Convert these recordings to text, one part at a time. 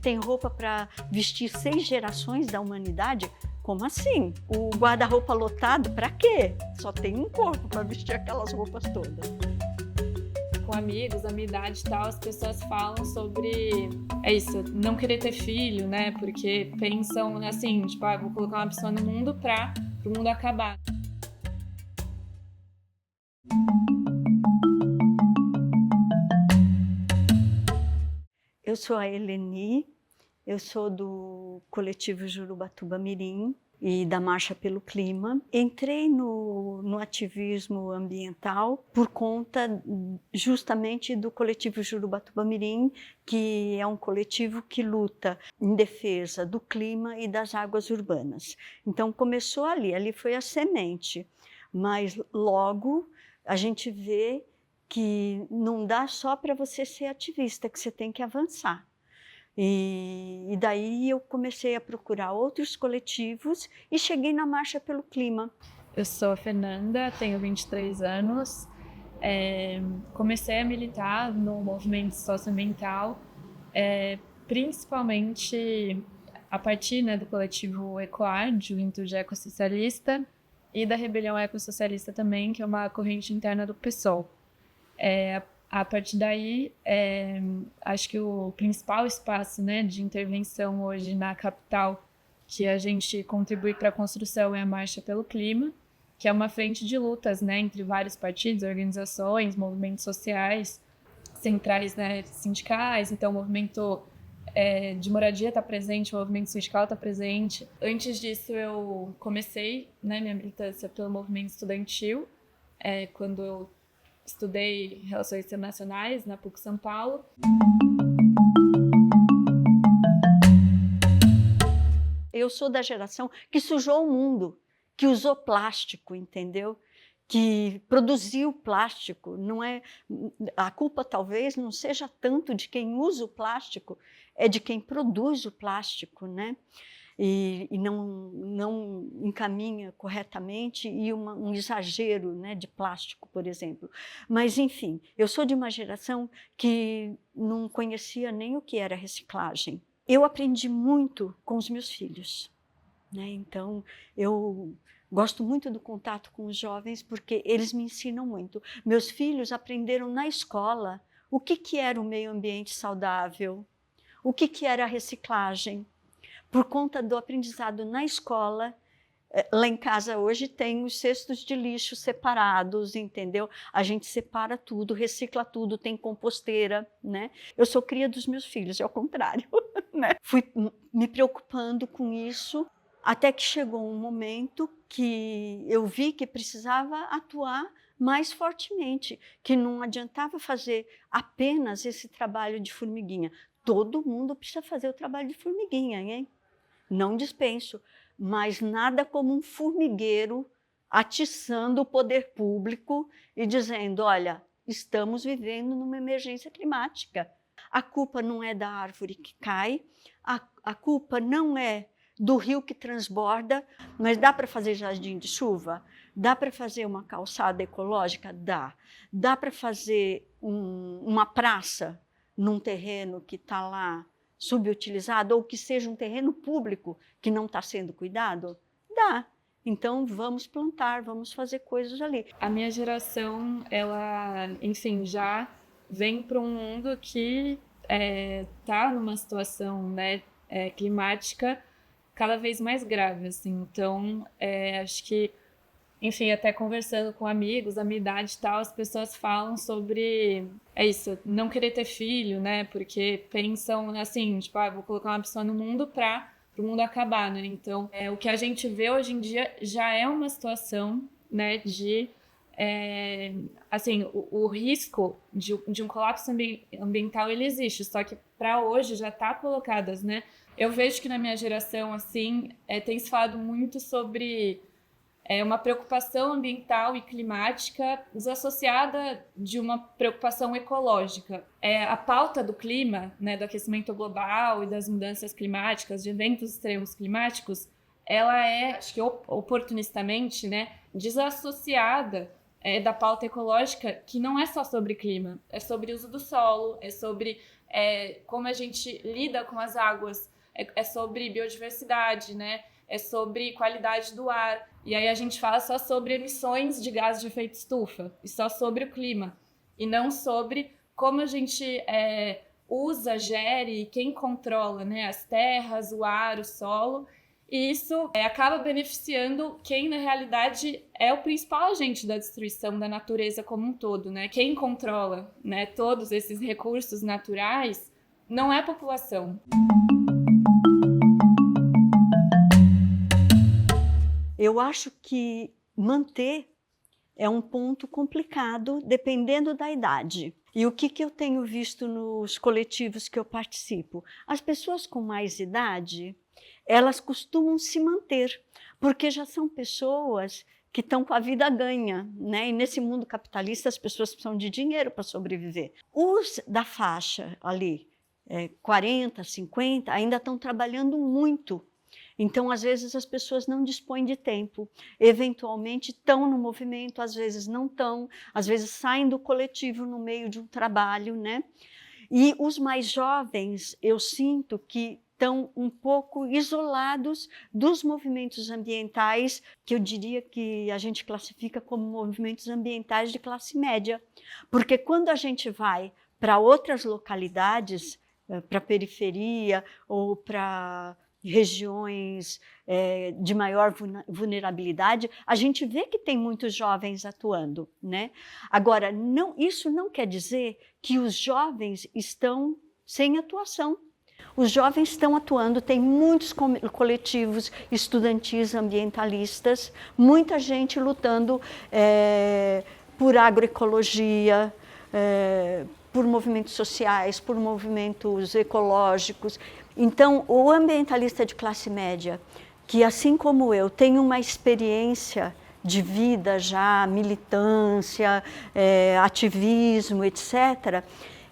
tem roupa para vestir 6 gerações da humanidade? Como assim? O guarda-roupa lotado, para quê? Só tem um corpo para vestir aquelas roupas todas. Com amigos da minha idade e tal, as pessoas falam sobre não querer ter filho, né? Porque pensam assim, tipo, vou colocar uma pessoa no mundo para o mundo acabar. Eu sou a Eleni, eu sou do coletivo Jurubatuba Mirim e da Marcha pelo Clima. Entrei no ativismo ambiental por conta justamente do coletivo Jurubatuba Mirim, que é um coletivo que luta em defesa do clima e das águas urbanas. Então começou ali foi a semente, mas logo a gente vê que não dá só para você ser ativista, que você tem que avançar. E daí eu comecei a procurar outros coletivos e cheguei na Marcha pelo Clima. Eu sou a Fernanda, tenho 23 anos. Comecei a militar no movimento socioambiental, principalmente a partir, né, do coletivo EcoAr, Juventude Ecossocialista, e da Rebelião Ecossocialista também, que é uma corrente interna do PSOL. A partir daí, acho que o principal espaço, né, de intervenção hoje na capital que a gente contribui para a construção é a Marcha pelo Clima, que é uma frente de lutas, né, entre vários partidos, organizações, movimentos sociais, centrais, né, sindicais. Então o movimento de moradia está presente, o movimento sindical está presente. Antes disso eu comecei, né, minha militância pelo movimento estudantil, quando eu estudei Relações Internacionais na PUC São Paulo. Eu sou da geração que sujou o mundo, que usou plástico, entendeu? Que produziu plástico. Não é, a culpa talvez não seja tanto de quem usa o plástico, é de quem produz o plástico, né? E não encaminha corretamente, e um exagero, né, de plástico, por exemplo. Mas, enfim, eu sou de uma geração que não conhecia nem o que era reciclagem. Eu aprendi muito com os meus filhos, né? Então, eu gosto muito do contato com os jovens porque eles me ensinam muito. Meus filhos aprenderam na escola o que era o meio ambiente saudável, o que era a reciclagem. Por conta do aprendizado na escola, lá em casa hoje tem os cestos de lixo separados, entendeu? A gente separa tudo, recicla tudo, tem composteira, né? Eu sou cria dos meus filhos, é o contrário, né? Fui me preocupando com isso, até que chegou um momento que eu vi que precisava atuar mais fortemente, que não adiantava fazer apenas esse trabalho de formiguinha. Todo mundo precisa fazer o trabalho de formiguinha, hein? Não dispenso, mas nada como um formigueiro atiçando o poder público e dizendo, olha, estamos vivendo numa emergência climática. A culpa não é da árvore que cai, a culpa não é do rio que transborda, mas dá para fazer jardim de chuva? Dá para fazer uma calçada ecológica? Dá. Dá para fazer uma praça num terreno que está lá subutilizado, ou que seja um terreno público que não está sendo cuidado? Dá. Então, vamos plantar, vamos fazer coisas ali. A minha geração, ela, enfim, já vem para um mundo que está numa situação, né, climática cada vez mais grave, assim. Então, acho que, enfim, até conversando com amigos da minha idade e tal, as pessoas falam sobre não querer ter filho, né? Porque pensam assim, tipo, vou colocar uma pessoa no mundo para o mundo acabar, né? Então, o que a gente vê hoje em dia já é uma situação, né, de assim, o risco de um colapso ambiental, ele existe, só que para hoje já está colocadas, né? Eu vejo que na minha geração, assim, tem se falado muito sobre uma preocupação ambiental e climática desassociada de uma preocupação ecológica. A pauta do clima, né, do aquecimento global e das mudanças climáticas, de eventos extremos climáticos, ela acho que oportunistamente, né, desassociada da pauta ecológica que não é só sobre clima, é sobre o uso do solo, é sobre como a gente lida com as águas, é sobre biodiversidade, né? É sobre qualidade do ar. E aí a gente fala só sobre emissões de gases de efeito estufa, e só sobre o clima, e não sobre como a gente usa, gere, quem controla, né? As terras, o ar, o solo. E isso acaba beneficiando quem, na realidade, é o principal agente da destruição da natureza como um todo, né? Quem controla, né, todos esses recursos naturais não é a população. Eu acho que manter é um ponto complicado, dependendo da idade. E o que eu tenho visto nos coletivos que eu participo? As pessoas com mais idade, elas costumam se manter, porque já são pessoas que estão com a vida ganha, né? E nesse mundo capitalista as pessoas precisam de dinheiro para sobreviver. Os da faixa ali, 40, 50, ainda estão trabalhando muito. Então, às vezes, as pessoas não dispõem de tempo. Eventualmente, estão no movimento, às vezes não estão, às vezes saem do coletivo no meio de um trabalho, né? E os mais jovens, eu sinto que estão um pouco isolados dos movimentos ambientais, que eu diria que a gente classifica como movimentos ambientais de classe média. Porque quando a gente vai para outras localidades, para a periferia ou para regiões de maior vulnerabilidade, a gente vê que tem muitos jovens atuando, né? Agora, isso não quer dizer que os jovens estão sem atuação. Os jovens estão atuando, tem muitos coletivos estudantis ambientalistas, muita gente lutando por agroecologia, por movimentos sociais, por movimentos ecológicos. Então, o ambientalista de classe média, que assim como eu, tem uma experiência de vida já, militância, ativismo, etc.,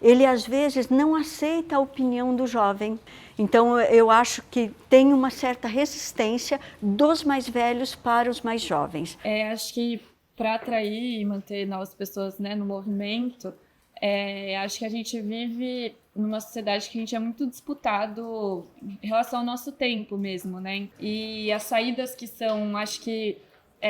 ele às vezes não aceita a opinião do jovem. Então, eu acho que tem uma certa resistência dos mais velhos para os mais jovens. Acho que para atrair e manter novas pessoas, né, no movimento, acho que a gente vive numa sociedade que a gente é muito disputado em relação ao nosso tempo mesmo, né? E as saídas que são, acho que,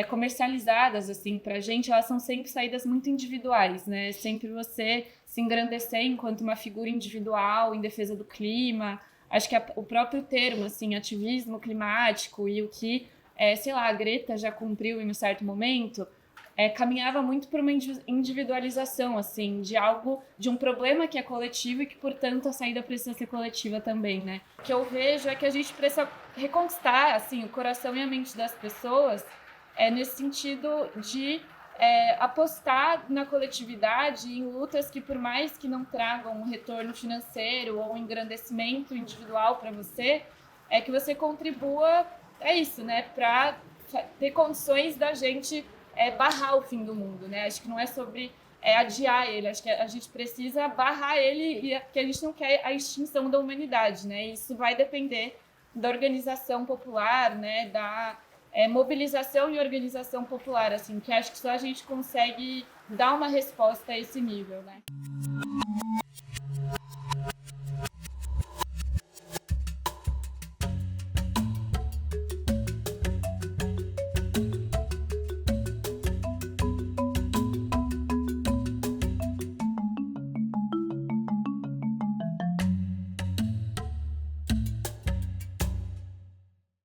comercializadas, assim, pra gente, elas são sempre saídas muito individuais, né? Sempre você se engrandecer enquanto uma figura individual em defesa do clima. Acho que o próprio termo, assim, ativismo climático e o que, sei lá, a Greta já cumpriu em um certo momento, caminhava muito por uma individualização, assim, de um problema que é coletivo e que, portanto, a saída precisa ser coletiva também, né? O que eu vejo é que a gente precisa reconquistar, assim, o coração e a mente das pessoas nesse sentido de apostar na coletividade, em lutas que, por mais que não tragam um retorno financeiro ou um engrandecimento individual para você, que você contribua, isso, né, para ter condições da gente barrar o fim do mundo, né? Acho que não é sobre adiar ele, acho que a gente precisa barrar ele e que a gente não quer a extinção da humanidade, né? Isso vai depender da organização popular, né? Da mobilização e organização popular, assim, que acho que só a gente consegue dar uma resposta a esse nível, né?